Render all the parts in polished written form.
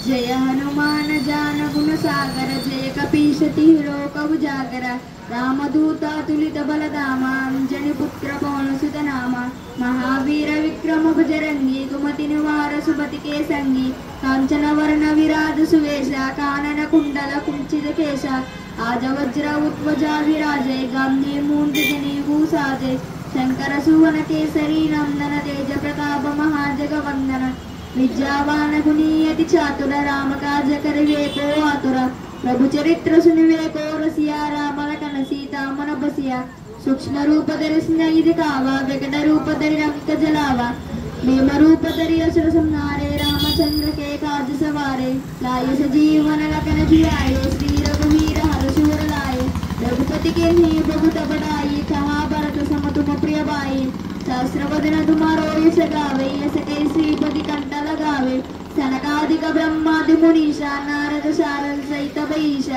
जय हनुमान ज्ञान गुण सागर जय कपीश तिहरो कवि जागर रामदूत तुलित बलधामा अंजनी पुत्र पवन सुत नामा महावीर विक्रम बजरंगी कुमति निवार सुमति के संगी कांचन वर्ण विराज सुवेश कानन कुंडल कुंचित केश आज वज्र उत्वजा विराजे गांधी मूंजनी भूषाजे शंकर सुवन केसरी नंदन तेज प्रताप महाजगवंदन विद्यावान गुणीयति चातुर राम काज करिवे को आतुर प्रभु चरित्र सुनिवे को रसिया राम लखन सीता मन बसिया सूक्ष्म रूप धरि स्नेहि कावा विकट रूप धरि रंक जलावा भीम रूप धरि असुर संहारे रामचंद्र के काज सवारे लाए सजीवन लखन जियाए श्री रघुवीर हर शूर लाए रघुपति के नहीं बहुत बढ़ाई कहा भरत सम तुम प्रिय भाई सहस्रवदन तुम्हारो यश गावे यश कै श्रीपति कंठ लगावे सनकादिक ब्रह्मादि मुनीषा नारद शारद सहित वैश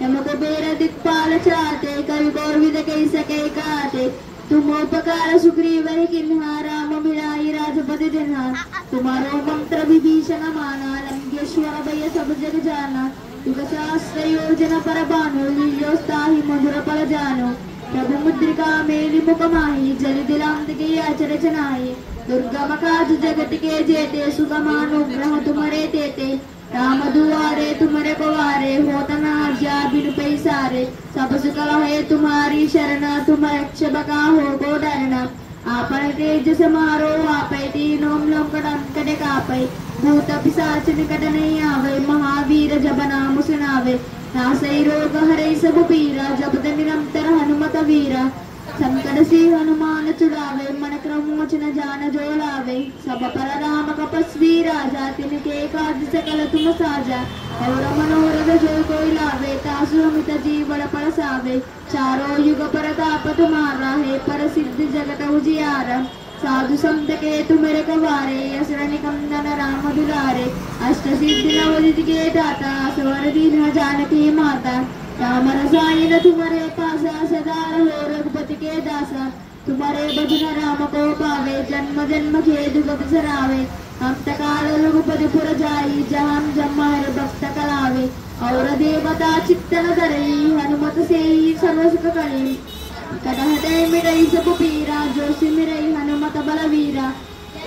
यम कुबेर दिक्पाल चाते कवि कोर्विद कै सकै काते तुम उपकार सुग्रीव किन्हा राम मिलाइ राजपति दिन्हा तुम्हारो मंत्र विभीषण माना लंकेश्वर भय सब जग जाना युग सहस्र योजन पर भानु लील्योस्ताहि मधुर फल जानो प्रभु मुद्रिका मेलि मुख माहि जल दिलांत के आचर चनाहि दुर्गम काज जगत के जेते सुगमानुग्रह तुम्हारे तेते राम दुआरे तुम्हारे कुवारे होता न आज्ञा बिनु पैसारे सब सुख है तुम्हारी शरणा तुम रक्षक का हो को डरना आपन तेज समारो आपै तीनों लोक कटे कापै भूत पिशाच निकट नहीं आवे महावीर जब नाम सुनावे नासै रोग हरै सब पीरा जपत निरंतर हनुमत वीरा संकट से हनुमान छुड़ावे मन क्रम मोचन जान जो लावे सब पर राम तपस्वी राजा तिनके काज सकल तुम साजा और मनोरथ जो कोई लावे तासु अमित जीवन पर सावे चारों युग परताप तुम्हारा है पर सिद्ध जगत उजियारा साधु संत के तुम्हारे कवारे असुर निकंदन राम दुलारे अष्ट सिद्धि नवनिधि के दाता स्वर दीन जानकी माता राम रसायन तुम्हारे पासा सदा रहो रघुपति के दासा तुम्हारे भजन राम को पावे जन्म जन्म के दुख सरावे अंत काल रघुपति पुर जाई जहाँ जम्मा हर भक्त करावे और देवता चित्तन धरई हनुमत से ही सर्व सुख करी कटहते मिटई सब पीरा जो सिमरई हनुमत बलवीरा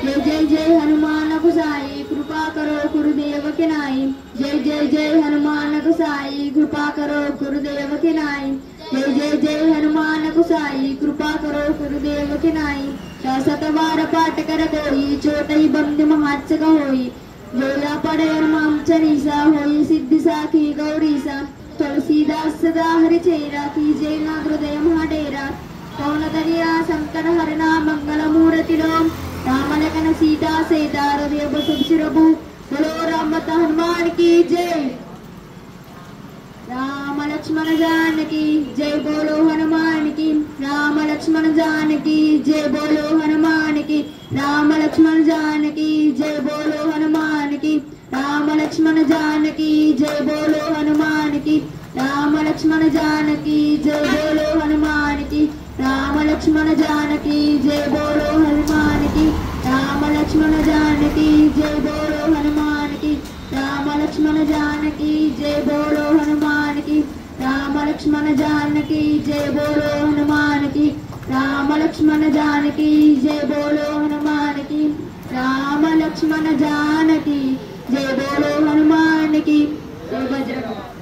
जय जय जय हनुमान गुसाई कृपा करो गुरुदेव के नाई जय जय जय हनुमान गुसाई कृपा करो गुरुदेव के नाई जय जय जय हनुमान गुसाई कृपा करो गुरुदेव के नाई सतवार पाठ कर कोई चोटई बंद महाचक होई जोया पड़े हनुमान चलीसा होई सिद्धि साखी गौरीसा तुलसीदास सदा हरि चेरा की जय ना हृदय महाडेरा कौन तरिया शंकर हरना मंगल मूर्ति लोम राम लखन सीता सहिता हृदय बसु शिरभु बोलो राम हनुमान की जय राम लक्ष्मण जानकी जय बोलो हनुमान की राम लक्ष्मण जानकी जय बोलो हनुमान की राम लक्ष्मण जानकी जय बोलो हनुमान की राम लक्ष्मण जानकी जय बोलो हनुमान की राम लक्ष्मण जानकी जय बोलो हनुमान की राम लक्ष्मण जानकी जय बोलो हनुमान की राम लक्ष्मण जानकी जय बोलो हनुमान की राम लक्ष्मण जानकी जय बोलो हनुमान की राम लक्ष्मण जानकी जय बोलो हनुमान की राम लक्ष्मण जानकी जय बोलो हनुमान की राम लक्ष्मण जानकी जय बोलो हनुमान की जय बजरंग।